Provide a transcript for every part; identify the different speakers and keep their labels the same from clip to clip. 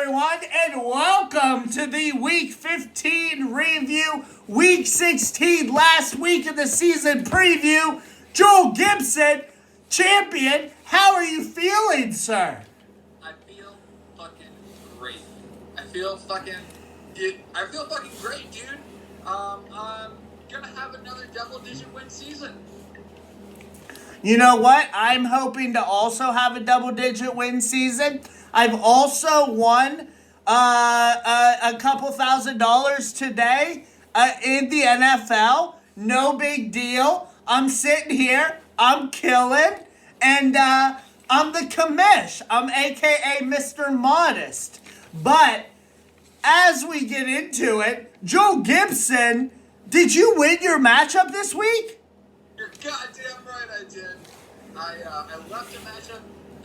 Speaker 1: everyone, and welcome to the Week 15 review, Week 16, last week of the season preview. Joel Gibson, champion, how are you feeling, sir?
Speaker 2: I feel fucking great. I feel fucking great, dude. I'm gonna have another double-digit win season.
Speaker 1: You know what? I'm hoping to also have a double-digit win season. I've also won a couple $1,000s today in the NFL. No big deal. I'm sitting here. I'm killing. And I'm the commish. I'm a.k.a. Mr. Modest. But as we get into it, Joe Gibson, did you win your matchup this week?
Speaker 2: You're goddamn right I did. I left a matchup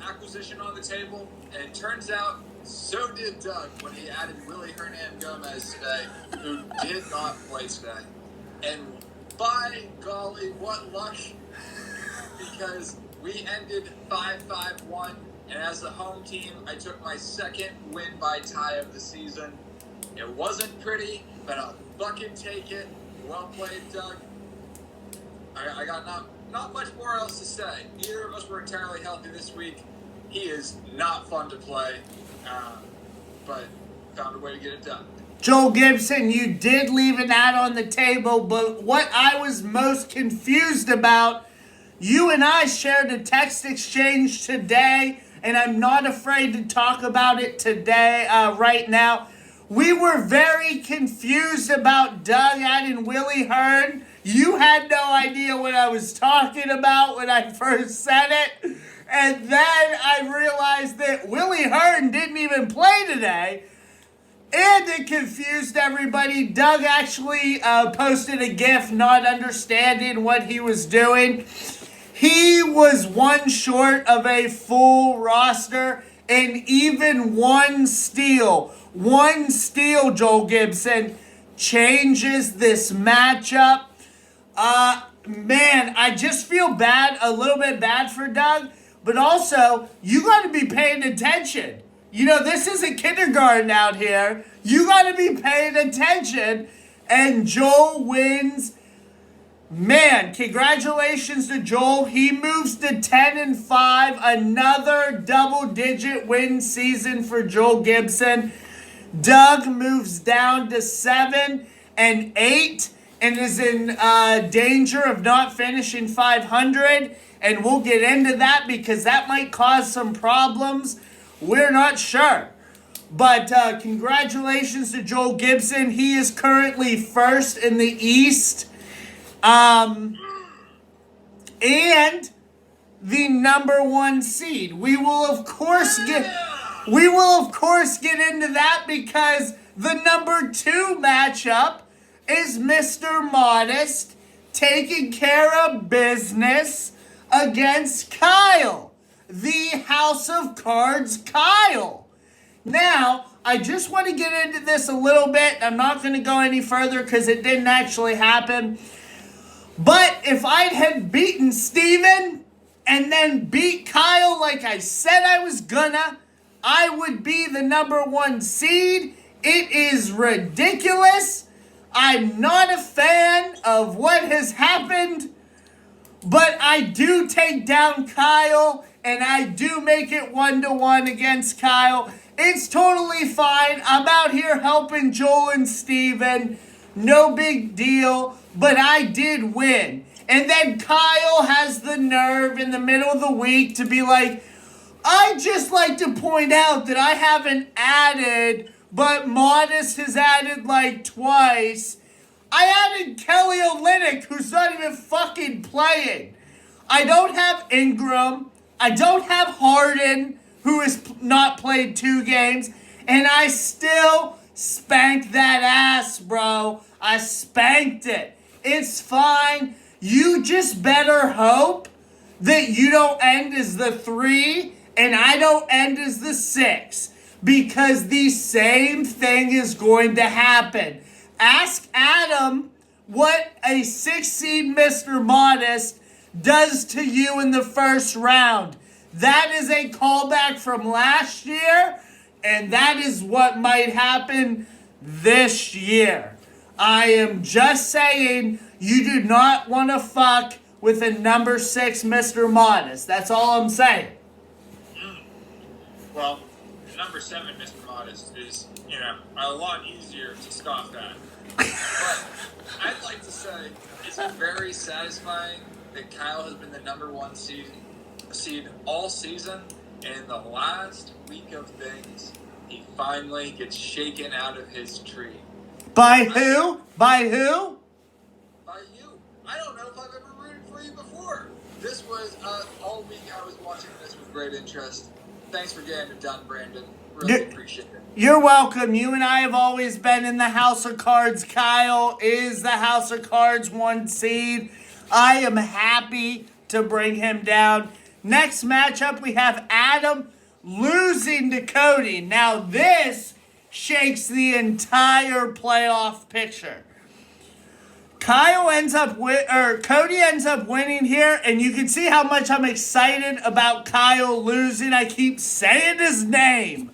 Speaker 2: acquisition on the table, and it turns out so did Doug when he added Willie Hernangomez today, who did not play today. And by golly, what luck, because we ended 5-5-1, and as the home team, I took my second win by tie of the season. It wasn't pretty, but I'll fucking take it. Well played, Doug. I got not much more else to say. Neither of us were entirely healthy this week. He is not fun to play, but found a way to get it done.
Speaker 1: Joel Gibson, you did leave an ad on the table, but what I was most confused about, you and I shared a text exchange today, and I'm not afraid to talk about it today, right now. We were very confused about Doug adding Willie Hearn. You had no idea what I was talking about when I first said it. And then I realized that Willie Hearn didn't even play today. And it confused everybody. Doug actually posted a GIF not understanding what he was doing. He was one short of a full roster and even one steal, Joel Gibson, changes this matchup. Man, I just feel a little bit bad for Doug, but also, you got to be paying attention. You know, this isn't kindergarten out here. You got to be paying attention, and Joel wins. Man, congratulations to Joel. He moves to 10-5, another double-digit win season for Joel Gibson. Doug moves down to 7-8 and is in danger of not finishing 500. And we'll get into that because that might cause some problems. We're not sure. But congratulations to Joel Gibson. He is currently first in the East. And the number 1 seed. We will of course get into that because the number 2 matchup is Mr. Modest taking care of business against Kyle, the House of Cards Kyle. Now, I just want to get into this a little bit. I'm not going to go any further because it didn't actually happen. But if I had beaten Steven and then beat Kyle like I said I was gonna, I would be the number 1 seed. It is ridiculous. I'm not a fan of what has happened, but I do take down Kyle and I do make it 1-1 against Kyle. It's totally fine. I'm out here helping Joel and Steven. No big deal. But I did win. And then Kyle has the nerve in the middle of the week to be like, I'd just like to point out that I haven't added, but Modest has added like twice. I added Kelly Olynyk, who's not even fucking playing. I don't have Ingram. I don't have Harden, who has not played 2 games. And I still spanked that ass, bro. I spanked it. It's fine. You just better hope that you don't end as the 3 and I don't end as the 6. Because the same thing is going to happen. Ask Adam what a 6 seed Mr. Modest does to you in the first round. That is a callback from last year. And that is what might happen this year. I am just saying you do not want to fuck with a number 6 Mr. Modest. That's all I'm saying.
Speaker 2: Well, number 7 Mr. Modest is, a lot easier to scoff at. But I'd like to say it's very satisfying that Kyle has been the number 1 seed all season, and in the last week of things, he finally gets shaken out of his tree.
Speaker 1: By who? By who?
Speaker 2: By you. I don't know if I've ever rooted for you before. This was, all week I was watching this with great interest. Thanks for getting it done, Brandon. Really appreciate it.
Speaker 1: You're welcome. You and I have always been in the House of Cards. Kyle is the House of Cards 1 seed. I am happy to bring him down. Next matchup, we have Adam losing to Cody. Now this shakes the entire playoff picture. Cody ends up winning here, and you can see how much I'm excited about Kyle losing. I keep saying his name.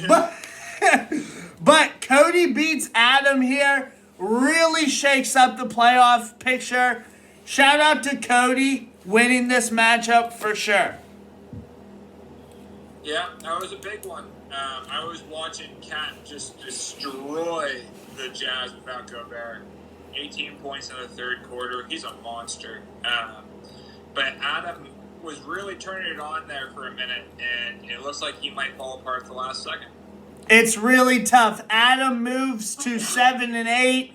Speaker 1: But Cody beats Adam here, really shakes up the playoff picture. Shout out to Cody winning this matchup for sure.
Speaker 2: Yeah, that was a big one. I was watching Cat just destroy the Jazz without Gobert. 18 points in the third quarter. He's a monster. But Adam was really turning it on there for a minute, and it looks like he might fall apart at the last second.
Speaker 1: It's really tough. Adam moves to 7-8.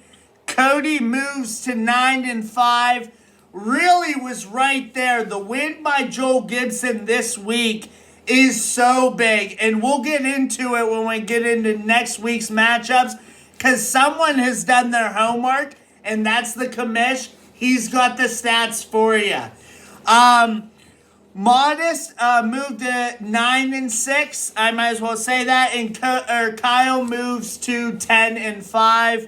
Speaker 1: Cody moves to 9-5. Really was right there. The win by Joel Gibson this week is so big, and we'll get into it when we get into next week's matchups, because someone has done their homework, and that's the commish. He's got the stats for you. Modest moved to 9-6. I might as well say that. And Kyle moves to 10-5.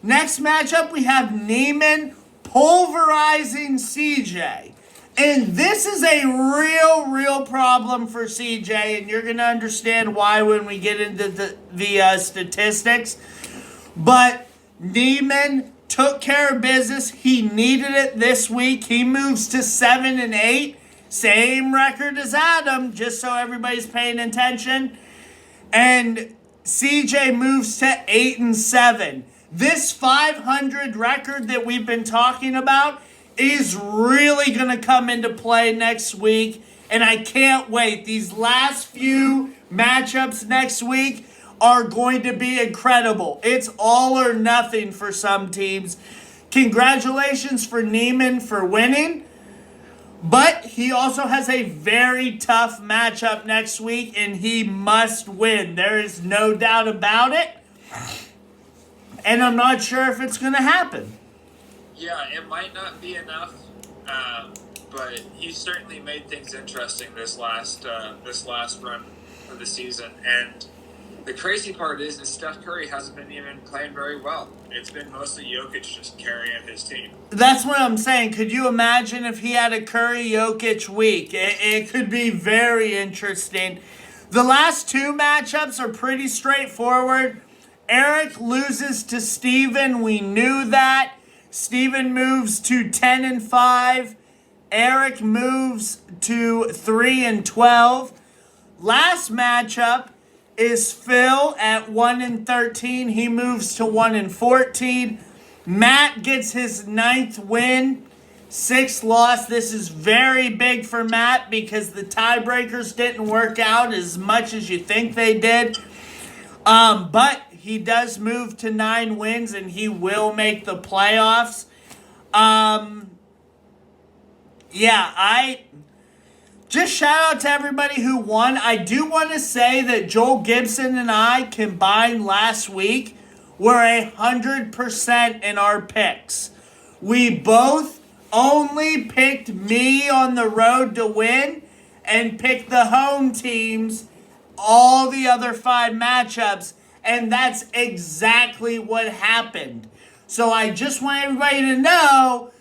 Speaker 1: Next matchup, we have Neiman pulverizing CJ. And this is a real problem for CJ, and you're going to understand why when we get into the statistics. But Neiman took care of business. He needed it this week. He moves to 7-8. Same record as Adam, just so everybody's paying attention. And CJ moves to 8-7. This 500 record that we've been talking about is really going to come into play next week. And I can't wait. These last few matchups next week are going to be incredible. It's all or nothing for some teams. Congratulations for Neiman for winning. But he also has a very tough matchup next week, and he must win. There is no doubt about it. And I'm not sure if it's going to happen.
Speaker 2: Yeah, it might not be enough, but he certainly made things interesting this last run of the season. And the crazy part is that Steph Curry hasn't been even playing very well. It's been mostly Jokic just carrying his team.
Speaker 1: That's what I'm saying. Could you imagine if he had a Curry-Jokic week? It could be very interesting. The last two matchups are pretty straightforward. Eric loses to Steven. We knew that. Steven moves to 10-5. Eric moves to 3-12. Last matchup is Phil at 1-13. He moves to 1-14. Matt gets his 9th win, 6th loss. This is very big for Matt because the tiebreakers didn't work out as much as you think they did. But he does move to 9 wins, and he will make the playoffs. Just shout out to everybody who won. I do want to say that Joel Gibson and I combined last week were 100% in our picks. We both only picked me on the road to win and picked the home teams all the other 5 matchups, and that's exactly what happened. So I just want everybody to know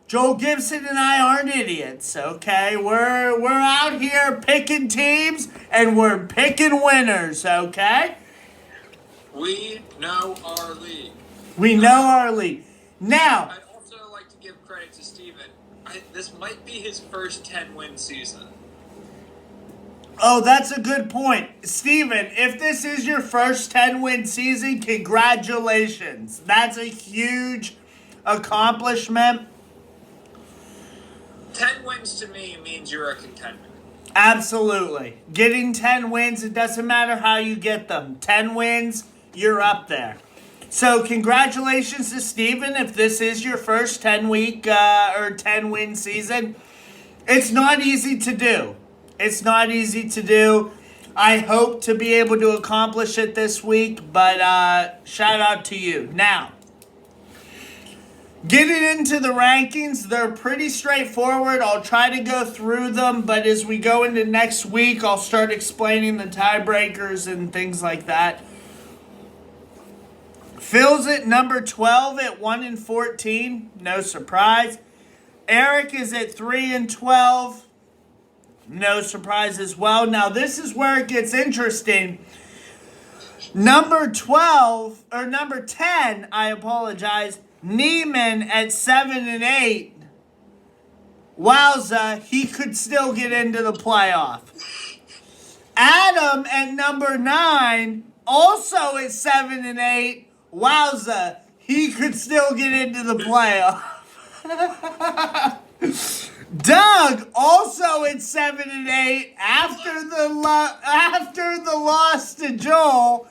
Speaker 1: Joel Gibson and I aren't idiots, okay? We're out here picking teams and we're picking winners, okay?
Speaker 2: We know our league.
Speaker 1: We know our league. Now,
Speaker 2: I'd also like to give credit to Steven. This might be his first 10-win season.
Speaker 1: oh, that's a good point. Steven, if this is your first 10-win season, congratulations. That's a huge accomplishment.
Speaker 2: 10 wins to me means you're a contender.
Speaker 1: Absolutely. Getting 10 wins, it doesn't matter how you get them. 10 wins, you're up there. So congratulations to Steven if this is your first 10-week or 10-win season. It's not easy to do. It's not easy to do. I hope to be able to accomplish it this week, but shout out to you. Now, getting into the rankings, they're pretty straightforward. I'll try to go through them, but as we go into next week, I'll start explaining the tiebreakers and things like that. Phil's at number 12 at 1-14. No surprise. Eric is at 3-12. No surprise as well. Now, this is where it gets interesting. Number 10, I apologize. Neiman at 7-8. Wowza, he could still get into the playoff. Adam at number 9, also at 7-8. Wowza, he could still get into the playoff. Doug also at 7-8 after the loss to Joel.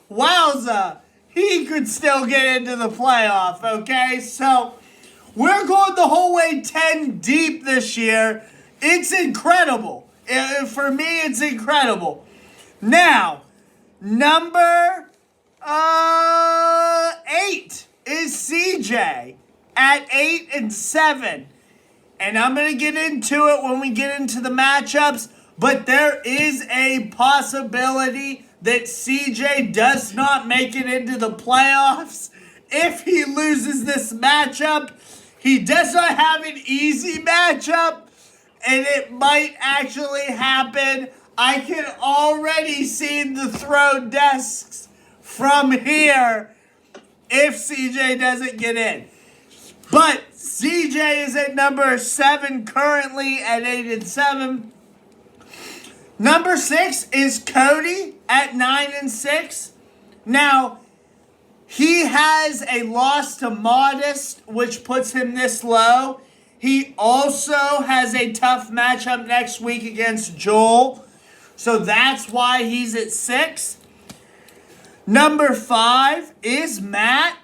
Speaker 1: Wowza, he could still get into the playoff. Okay, so we're going the whole way 10 deep this year. It's incredible. For me, it's incredible. Now, number 8 is CJ at 8-7. And I'm going to get into it when we get into the matchups, but there is a possibility that CJ does not make it into the playoffs if he loses this matchup. He does not have an easy matchup, and it might actually happen. I can already see the throw desks from here if CJ doesn't get in. But CJ is at number 7 currently at 8-7. Number 6 is Cody at 9-6. Now, he has a loss to Modest, which puts him this low. He also has a tough matchup next week against Joel. So that's why he's at 6. Number 5 is Matt.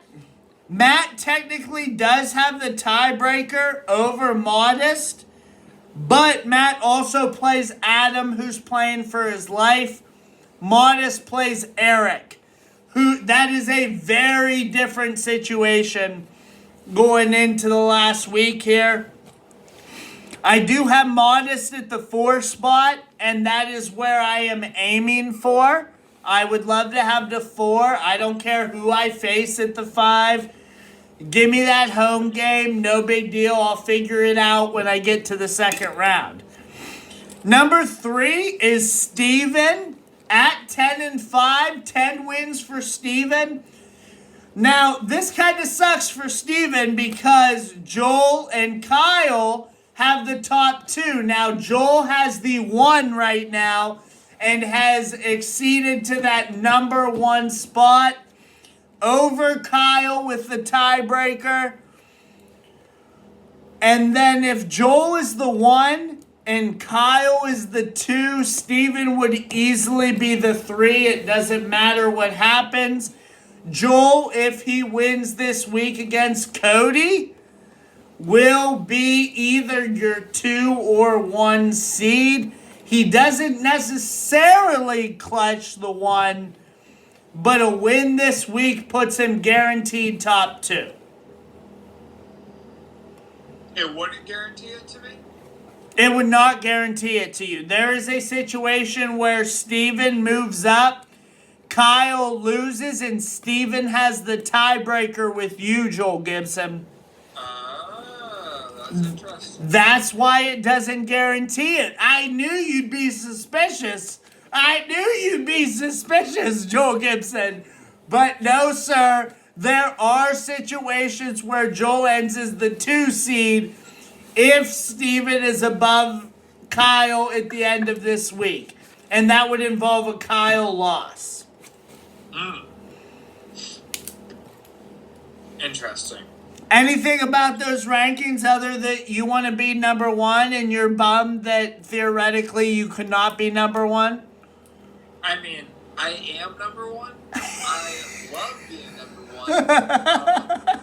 Speaker 1: Matt technically does have the tiebreaker over Modest, but Matt also plays Adam, who's playing for his life. Modest plays Eric, that is a very different situation going into the last week here. I do have Modest at the 4 spot, and that is where I am aiming for. I would love to have the 4. I don't care who I face at the 5. Give me that home game. No big deal. I'll figure it out when I get to the second round. Number 3 is Steven at 10-5. 10 wins for Steven. Now, this kind of sucks for Steven because Joel and Kyle have the top 2. Now, Joel has the 1 right now and has exceeded to that number 1 spot over Kyle with the tiebreaker. And then if Joel is the 1 and Kyle is the 2, Steven would easily be the 3. It doesn't matter what happens. Joel, if he wins this week against Cody, will be either your 2 or 1 seed. He doesn't necessarily clutch the 1, but a win this week puts him guaranteed top 2.
Speaker 2: It wouldn't guarantee it to me?
Speaker 1: It would not guarantee it to you. There is a situation where Steven moves up, Kyle loses, and Steven has the tiebreaker with you, Joel Gibson.
Speaker 2: That's interesting.
Speaker 1: That's why it doesn't guarantee it. I knew you'd be suspicious. Joel Gibson. But no, sir. There are situations where Joel ends as the 2 seed if Steven is above Kyle at the end of this week. And that would involve a Kyle loss.
Speaker 2: Interesting.
Speaker 1: Anything about those rankings other than you want to be number 1 and you're bummed that theoretically you could not be number 1?
Speaker 2: I mean, I am number 1. I love being number 1.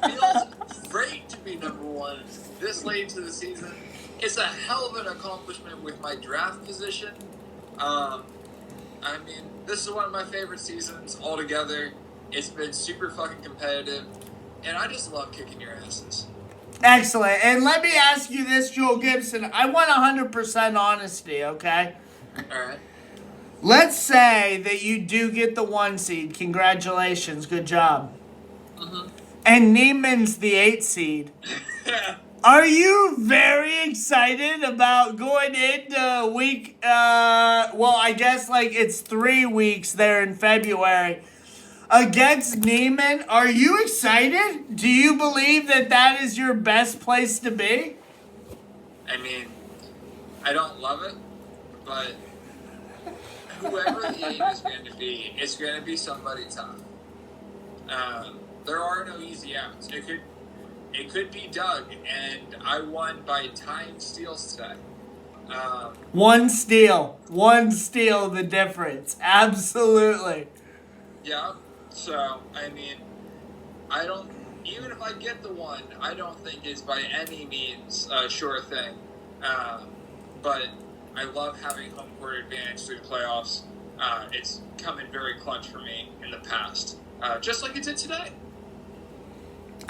Speaker 2: It feels great to be number 1 this late into the season. It's a hell of an accomplishment with my draft position. I mean, this is one of my favorite seasons altogether. It's been super fucking competitive, and I just love kicking your asses.
Speaker 1: Excellent. And let me ask you this, Joel Gibson. I want 100% honesty, okay?
Speaker 2: All right.
Speaker 1: Let's say that you do get the 1 seed. Congratulations. Good job.
Speaker 2: Mm-hmm.
Speaker 1: And Neiman's the 8 seed. Are you very excited about going into week, I guess like it's 3 weeks there in February against Neiman? Are you excited? Do you believe that that is your best place to be?
Speaker 2: I mean, I don't love it, but whoever the 8 is going to be, it's going to be somebody tough. There are no easy outs. It could be Doug, and I won by tying steals today.
Speaker 1: 1 steal. 1 steal, the difference. Absolutely.
Speaker 2: Yeah. So, I mean, even if I get the 1, I don't think it's by any means a sure thing. But I love having home court advantage through the playoffs. It's come in very clutch for me in the past, just like it did today.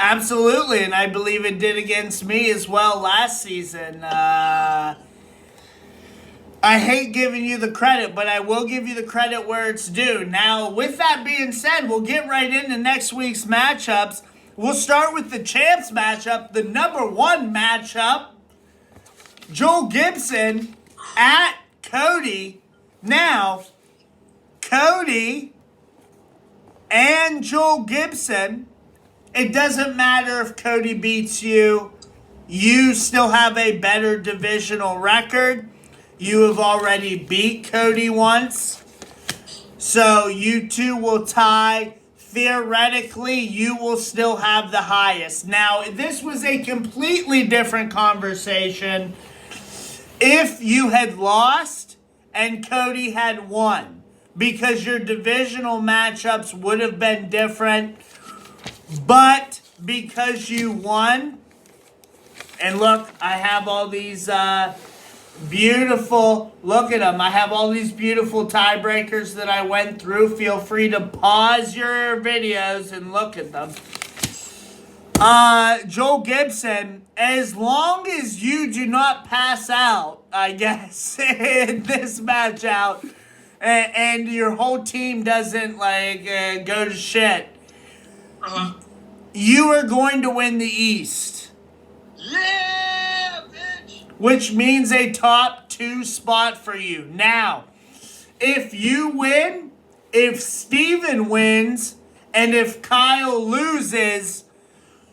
Speaker 1: Absolutely, and I believe it did against me as well last season. I hate giving you the credit, but I will give you the credit where it's due. Now, with that being said, we'll get right into next week's matchups. We'll start with the champs matchup, the number 1 matchup. Joel Gibson at Cody. Now, Cody and Joel Gibson, it doesn't matter if Cody beats you. You still have a better divisional record. You have already beat Cody once. So you two will tie. Theoretically, you will still have the highest. Now, this was a completely different conversation if you had lost and Cody had won, because your divisional matchups would have been different. But because you won, and look, I have all these beautiful, look at them. I have all these beautiful tiebreakers that I went through. Feel free to pause your videos and look at them. Joel Gibson, as long as you do not pass out, I guess, in this match out, and your whole team doesn't, go to shit, you are going to win the East.
Speaker 2: Yeah, bitch!
Speaker 1: Which means a top 2 spot for you. Now, if you win, if Steven wins, and if Kyle loses,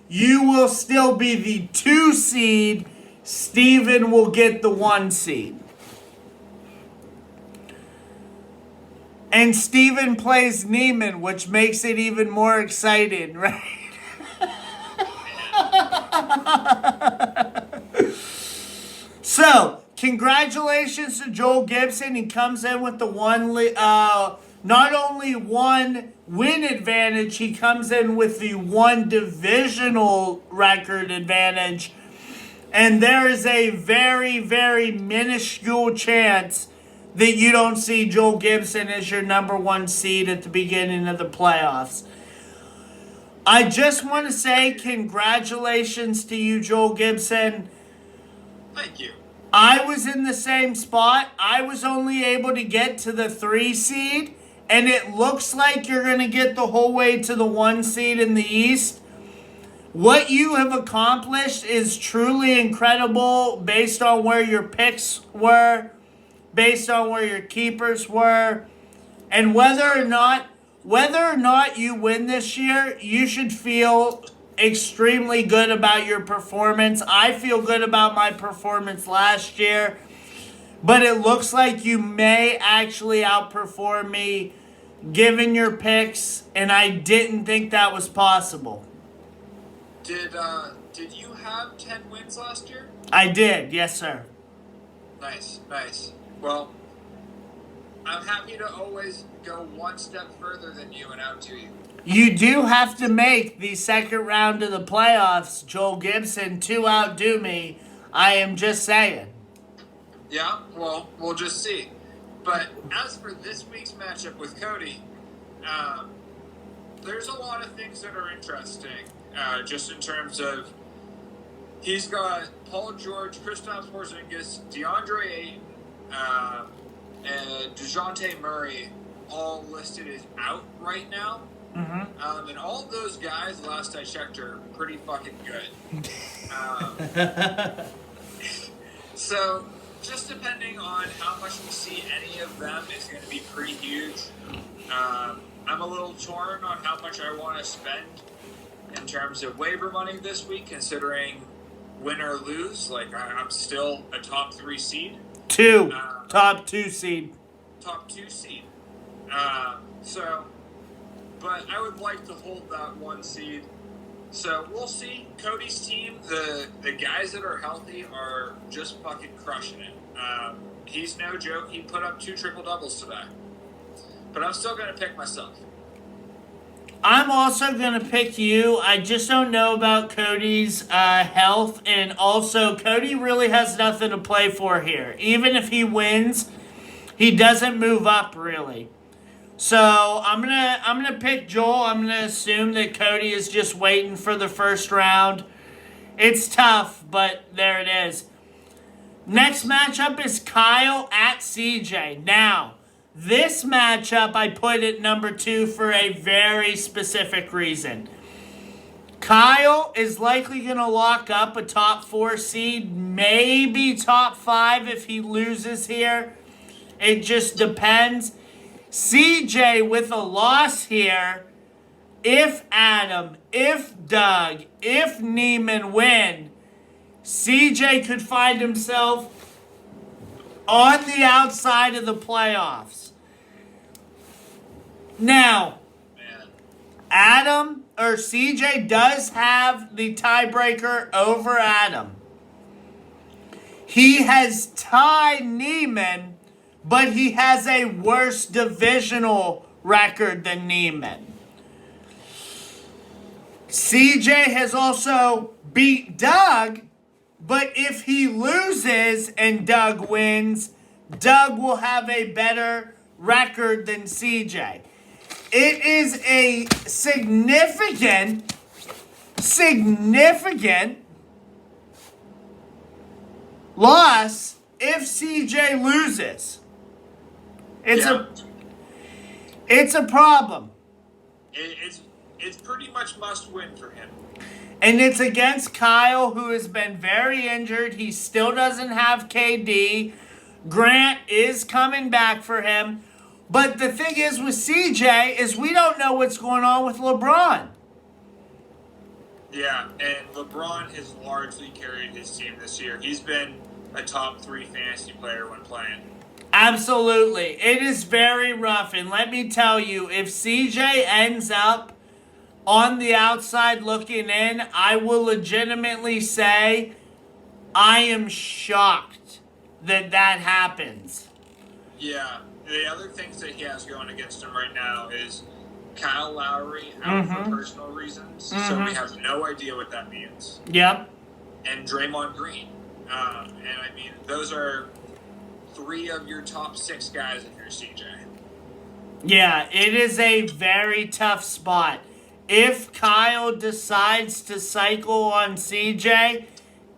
Speaker 1: you will still be the 2 seed. Steven will get the 1 seed. And Steven plays Neiman, which makes it even more exciting, right? So, congratulations to Joel Gibson. He comes in with the not only 1 win advantage, he comes in with the 1 divisional record advantage. And there is a very, very minuscule chance that you don't see Joel Gibson as your number 1 seed at the beginning of the playoffs. I just want to say congratulations to you, Joel Gibson.
Speaker 2: Thank you.
Speaker 1: I was in the same spot. I was only able to get to the 3 seed, and it looks like you're going to get the whole way to the 1 seed in the East. What you have accomplished is truly incredible based on where your picks were, based on where your keepers were, and whether or not you win this year, you should feel extremely good about your performance. I feel good about my performance last year, but it looks like you may actually outperform me given your picks, and I didn't think that was possible.
Speaker 2: Did you have 10 wins last year?
Speaker 1: I did, yes, sir.
Speaker 2: Nice. Well, I'm happy to always go one step further than you and out-to you.
Speaker 1: You do have to make the second round of the playoffs, Joel Gibson, to outdo me. I am just saying.
Speaker 2: Yeah, well, we'll just see. But as for this week's matchup with Cody, there's a lot of things that are interesting. Just in terms of, he's got Paul George, Kristaps Porzingis, DeAndre Ayton, and DeJounte Murray all listed as out right now.
Speaker 1: Mm-hmm.
Speaker 2: And all of those guys, last I checked, are pretty fucking good. So, just depending on how much we see any of them is going to be pretty huge. I'm a little torn on how much I want to spend in terms of waiver money this week, considering win or lose. Like, I'm still a top 3 seed.
Speaker 1: Top 2 seed.
Speaker 2: Top 2 seed. But I would like to hold that 1 seed. So we'll see. Cody's team, the guys that are healthy are just fucking crushing it. He's no joke. He put up 2 triple-doubles today. But I'm still going to pick myself.
Speaker 1: I'm also going to pick you. I just don't know about Cody's health. And also, Cody really has nothing to play for here. Even if he wins, he doesn't move up, really. So, I'm gonna pick Joel. I'm going to assume that Cody is just waiting for the first round. It's tough, but there it is. Next matchup is Kyle at CJ. Now, this matchup I put at number 2 for a very specific reason. Kyle is likely going to lock up a top 4 seed, maybe top 5 if he loses here. It just depends. CJ with a loss here, if Adam, if Doug, if Neiman win, CJ could find himself on the outside of the playoffs. Now, CJ does have the tiebreaker over Adam. He has tied Neiman, but he has a worse divisional record than Neiman. CJ has also beat Doug, but if he loses and Doug wins, Doug will have a better record than CJ. It is a significant loss if CJ loses. It's a problem.
Speaker 2: It's pretty much must win for him.
Speaker 1: And it's against Kyle, who has been very injured. He still doesn't have KD. Grant is coming back for him. But the thing is with CJ is we don't know what's going on with LeBron.
Speaker 2: Yeah, and LeBron has largely carried his team this year. He's been a top 3 fantasy player when playing.
Speaker 1: Absolutely. It is very rough. And let me tell you, if CJ ends up on the outside looking in, I will legitimately say I am shocked that happens.
Speaker 2: Yeah. The other things that he has going against him right now is Kyle Lowry out for personal reasons. So we have no idea what that means.
Speaker 1: Yep.
Speaker 2: And Draymond Green. And I mean, those are 3 of your top 6 guys if you're CJ.
Speaker 1: Yeah, it is a very tough spot. If Kyle decides to cycle on CJ,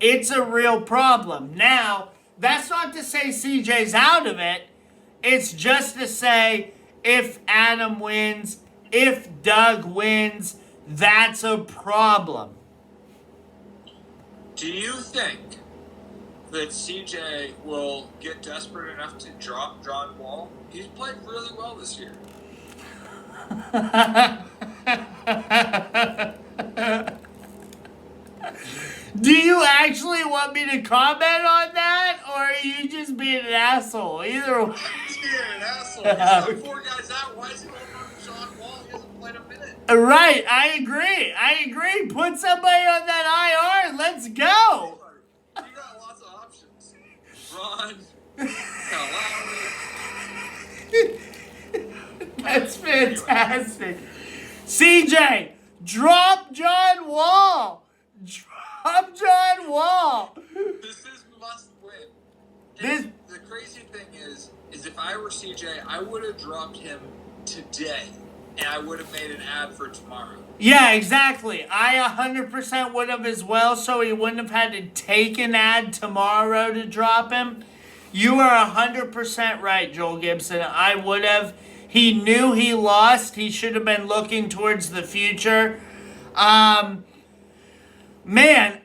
Speaker 1: it's a real problem. Now, that's not to say CJ's out of it. It's just to say if Adam wins, if Doug wins, that's a problem.
Speaker 2: Do you think that CJ will get desperate enough to drop John Wall? He's played really well this year.
Speaker 1: Do you actually want me to comment on that, or are you just being an asshole? Either way.
Speaker 2: He's being an asshole. He's got 4 guys out. Why is he holding on to John Wall? He hasn't played a minute.
Speaker 1: Right, I agree. Put somebody on that IR. Let's go.
Speaker 2: You got lots of options. Ron, Kyle Lowry.
Speaker 1: That's fantastic. CJ, drop John Wall. Drop John Wall.
Speaker 2: This is must win. And the crazy thing is if I were CJ, I would have dropped him today, and I would have made an ad for tomorrow.
Speaker 1: Yeah, exactly. I 100% would have as well, so he wouldn't have had to take an ad tomorrow to drop him. You are 100% right, Joel Gibson. I would have. He knew he lost. He should have been looking towards the future. Man,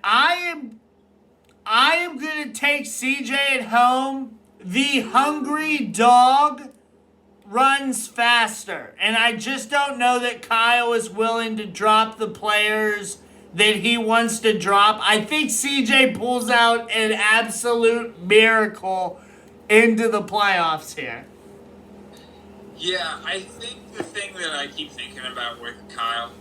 Speaker 1: I am going to take CJ at home. The hungry dog runs faster. And I just don't know that Kyle is willing to drop the players that he wants to drop. I think CJ pulls out an absolute miracle into the playoffs here.
Speaker 2: Yeah, I think the thing that I keep thinking about with Kyle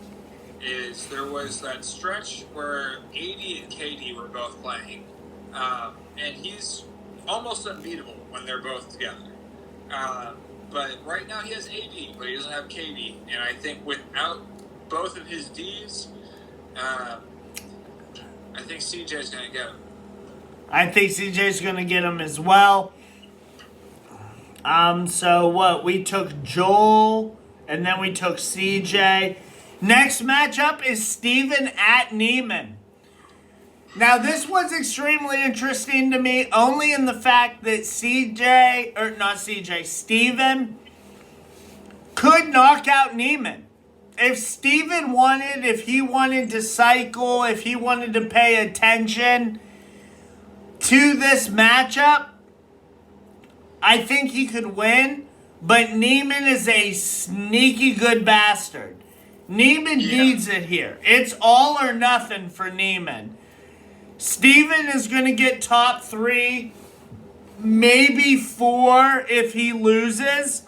Speaker 2: is there was that stretch where AD and KD were both playing, and he's almost unbeatable when they're both together. But right now he has AD, but he doesn't have KD, and I think without both of his Ds, I think CJ's going to get him.
Speaker 1: I think CJ's going to get him as well. So what? We took Joel, and then we took CJ. Next matchup is Steven at Neiman. Now, this one's extremely interesting to me, only in the fact that Steven could knock out Neiman. If Steven wanted, if he wanted to cycle, if he wanted to pay attention to this matchup, I think he could win, but Neiman is a sneaky good bastard. Neiman needs it here. It's all or nothing for Neiman. Steven is going to get top 3, maybe 4 if he loses.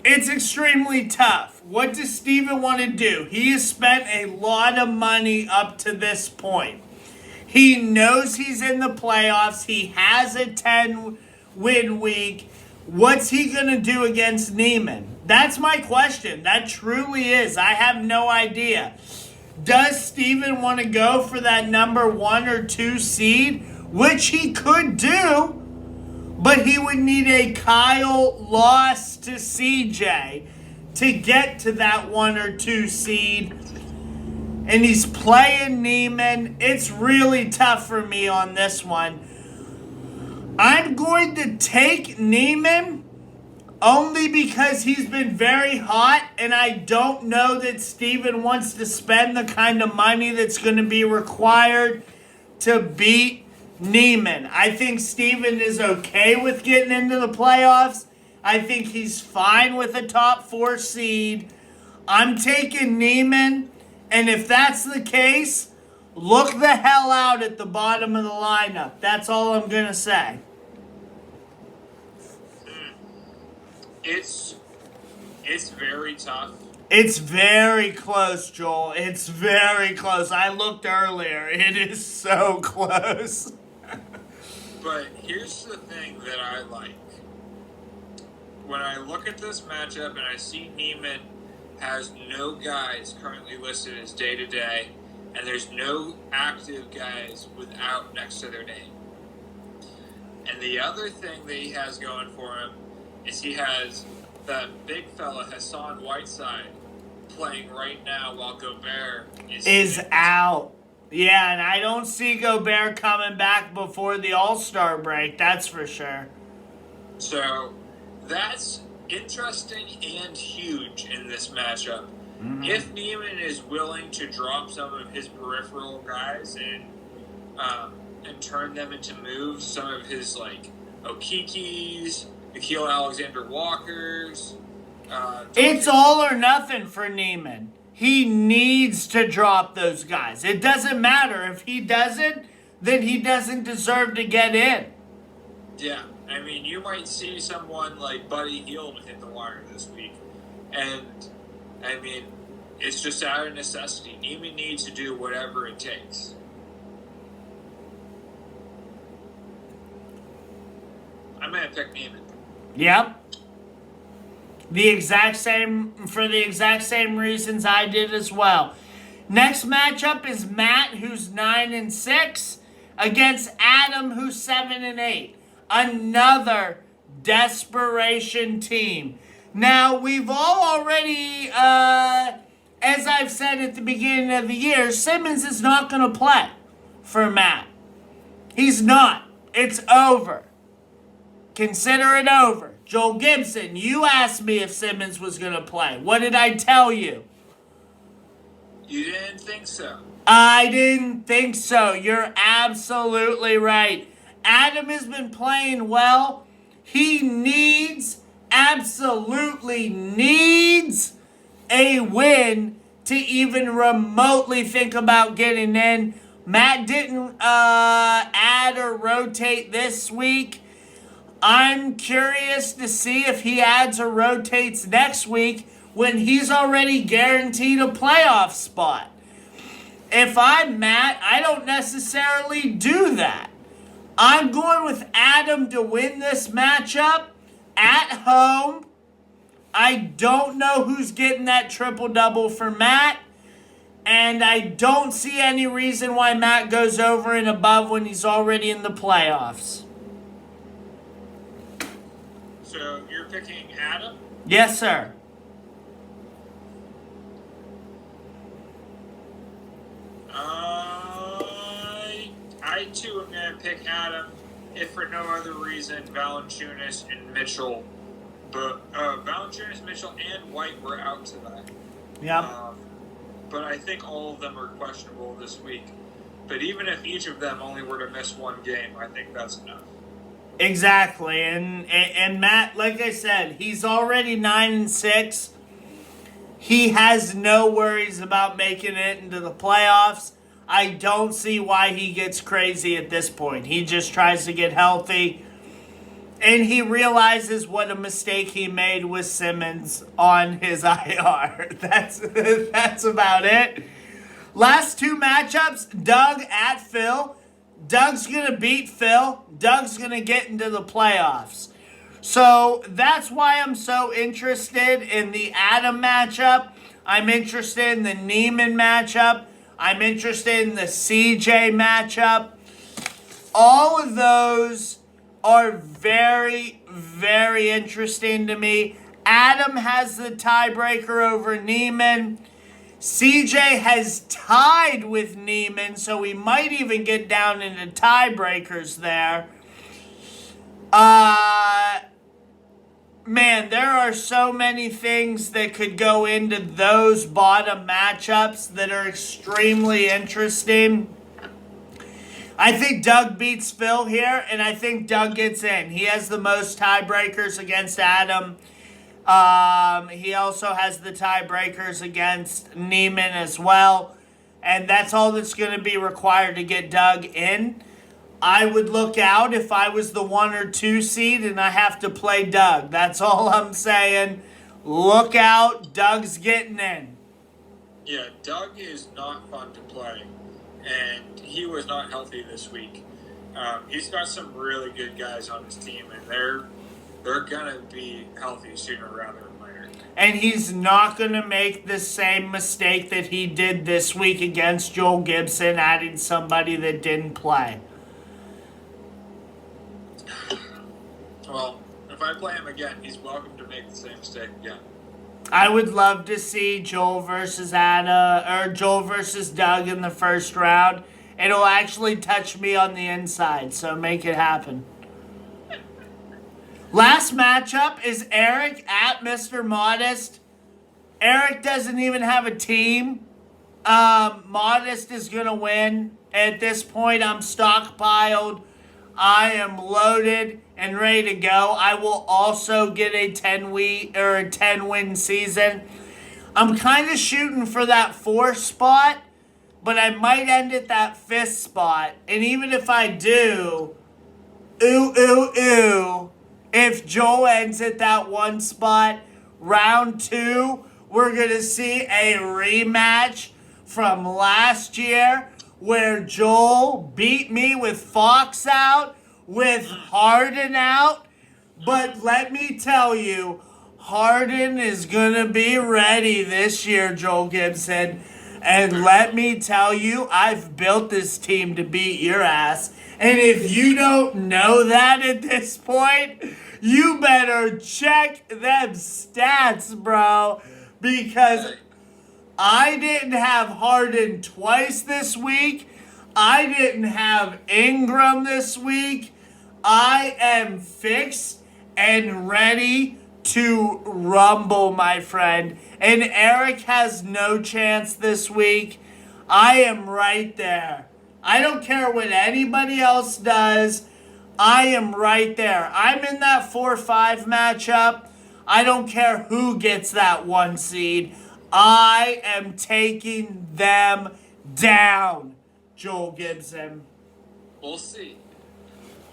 Speaker 1: It's extremely tough. What does Steven want to do? He has spent a lot of money up to this point. He knows he's in the playoffs. He has a 10-win week. What's he going to do against Neiman? That's my question. That truly is. I have no idea. Does Steven want to go for that number 1 or 2 seed? Which he could do, but he would need a Kyle loss to CJ to get to that 1 or 2 seed. And he's playing Neiman. It's really tough for me on this one. I'm going to take Neiman only because he's been very hot, and I don't know that Steven wants to spend the kind of money that's going to be required to beat Neiman. I think Steven is okay with getting into the playoffs. I think he's fine with a top 4 seed. I'm taking Neiman. And if that's the case, look the hell out at the bottom of the lineup. That's all I'm going to say.
Speaker 2: It's very tough.
Speaker 1: It's very close, Joel. It's very close. I looked earlier. It is so close.
Speaker 2: But here's the thing that I like. When I look at this matchup and I see Neiman has no guys currently listed as day-to-day, and there's no active guys without next to their name. And the other thing that he has going for him is he has that big fella, Hassan Whiteside, playing right now while Gobert is
Speaker 1: out. Yeah, and I don't see Gobert coming back before the All-Star break, that's for sure.
Speaker 2: So that's interesting and huge in this matchup If Neiman is willing to drop some of his peripheral guys and turn them into moves, some of his like Okikis, Nikhil Alexander Walkers.
Speaker 1: It's all or nothing for Neiman. He needs to drop those guys. It doesn't matter. If he doesn't, then he doesn't deserve to get in.
Speaker 2: Yeah, I mean, you might see someone like Buddy Hield hit the wire this week. And, I mean, it's just out of necessity. Neiman needs to do whatever it takes. I'm going to pick Neiman.
Speaker 1: Yep. For the exact same reasons I did as well. Next matchup is Matt, who's 9-6, against Adam, who's 7-8. Another desperation team. Now, we've all already, as I've said at the beginning of the year, Simmons is not going to play for Matt. He's not. It's over. Consider it over. Joel Gibson, you asked me if Simmons was going to play. What did I tell you?
Speaker 2: You didn't think so.
Speaker 1: I didn't think so. You're absolutely right. Adam has been playing well. He absolutely needs a win to even remotely think about getting in. Matt didn't add or rotate this week. I'm curious to see if he adds or rotates next week when he's already guaranteed a playoff spot. If I'm Matt, I don't necessarily do that. I'm going with Adam to win this matchup at home. I don't know who's getting that triple-double for Matt. And I don't see any reason why Matt goes over and above when he's already in the playoffs.
Speaker 2: So you're picking Adam?
Speaker 1: Yes, sir.
Speaker 2: I too am going to pick Adam, if for no other reason, Valanciunas and Mitchell. But Valanciunas, Mitchell, and White were out tonight.
Speaker 1: Yep.
Speaker 2: But I think all of them are questionable this week. But even if each of them only were to miss one game, I think that's enough.
Speaker 1: Exactly. And Matt, like I said, he's already 9-6. He has no worries about making it into the playoffs. I don't see why he gets crazy at this point. He just tries to get healthy. And he realizes what a mistake he made with Simmons on his IR. That's about it. Last two matchups, Doug at Phil. Doug's going to beat Phil. Doug's going to get into the playoffs. So that's why I'm so interested in the Adam matchup. I'm interested in the Neiman matchup. I'm interested in the CJ matchup. All of those are very, very interesting to me. Adam has the tiebreaker over Neiman. CJ has tied with Neiman, so we might even get down into tiebreakers there. Man, there are so many things that could go into those bottom matchups that are extremely interesting. I think Doug beats Phil here, and I think Doug gets in. He has the most tiebreakers against Adam. He also has the tiebreakers against Neiman as well. And that's all that's going to be required to get Doug in. I would look out if I was the 1 or 2 seed and I have to play Doug. That's all I'm saying. Look out. Doug's getting in.
Speaker 2: Yeah, Doug is not fun to play. And he was not healthy this week. He's got some really good guys on his team, and they're going to be healthy sooner rather than later.
Speaker 1: And he's not going to make the same mistake that he did this week against Joel Gibson, adding somebody that didn't play.
Speaker 2: Well, if I play him again, he's welcome to make the same mistake again.
Speaker 1: I would love to see Joel versus Joel versus Doug in the first round. It'll actually touch me on the inside, so make it happen. Last matchup is Eric at Mr. Modest. Eric doesn't even have a team. Modest is going to win. At this point, I'm stockpiled. I am loaded and ready to go. I will also get a 10-win season. I'm kind of shooting for that 4th spot, but I might end at that 5th spot. And even if I do, if Joel ends at that 1 spot, round 2, we're going to see a rematch from last year where Joel beat me with Fox out, with Harden out. But let me tell you, Harden is going to be ready this year, Joel Gibson. And let me tell you, I've built this team to beat your ass. And if you don't know that at this point, you better check them stats, bro. Because I didn't have Harden twice this week. I didn't have Ingram this week. I am fixed and ready to rumble, my friend. And Eric has no chance this week. I am right there. I don't care what anybody else does. I am right there. I'm in that 4-5 matchup. I don't care who gets that 1 seed. I am taking them down, Joel Gibson.
Speaker 2: We'll see.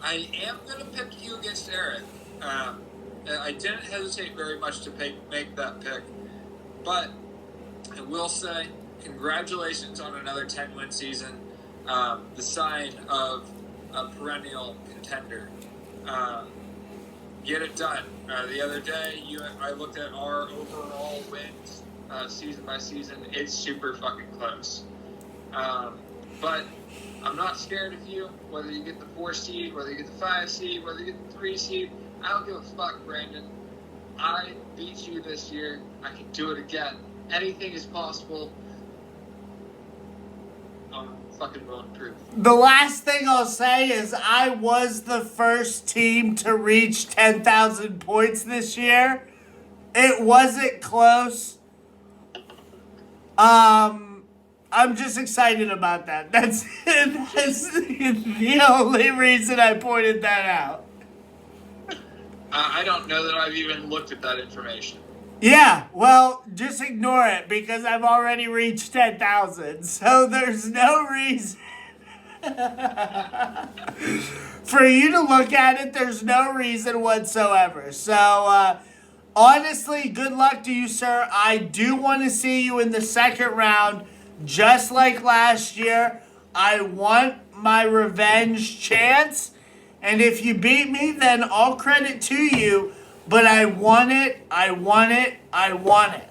Speaker 2: I am going to pick you against Eric. I didn't hesitate very much to make that pick. But I will say, congratulations on another 10-win season. The sign of a perennial contender. Get it done. The other day, I looked at our overall wins season by season. It's super fucking close. But I'm not scared of you, whether you get the 4 seed, whether you get the 5 seed, whether you get the 3 seed. I don't give a fuck, Brandon. I beat you this year. I can do it again. Anything is possible. I'm fucking willing to prove.
Speaker 1: The last thing I'll say is I was the first team to reach 10,000 points this year. It wasn't close. I'm just excited about that. That's it. That's the only reason I pointed that out.
Speaker 2: I don't know that I've even looked at that information.
Speaker 1: Yeah, well, just ignore it because I've already reached 10,000. So there's no reason for you to look at it. There's no reason whatsoever. So, honestly, good luck to you, sir. I do want to see you in the second round, just like last year. I want my revenge chance. And if you beat me, then all credit to you. But I want it. I want it. I want it.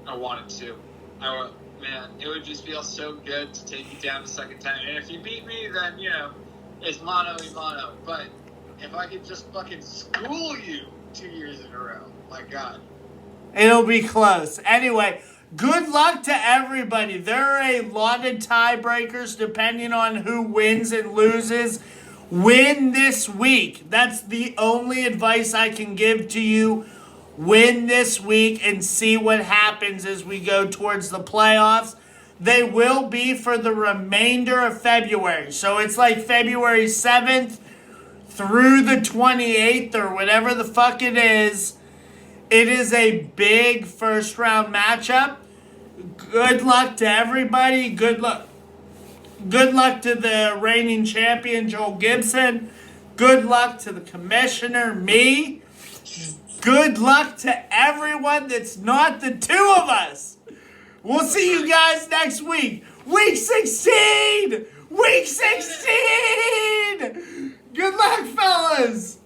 Speaker 2: I want it too. Man, it would just feel so good to take you down the second time. And if you beat me, then, it's mano a mano. But if I could just fucking school you 2 years in a row, my God.
Speaker 1: It'll be close. Anyway, good luck to everybody. There are a lot of tiebreakers depending on who wins and loses. Win this week. That's the only advice I can give to you. Win this week and see what happens as we go towards the playoffs. They will be for the remainder of February. So it's like February 7th through the 28th or whatever the fuck it is. It is a big first round matchup. Good luck to everybody. Good luck. Good luck to the reigning champion, Joel Gibson. Good luck to the commissioner, me. Good luck to everyone that's not the two of us. We'll see you guys next week. Week 16! Week 16! Good luck, fellas!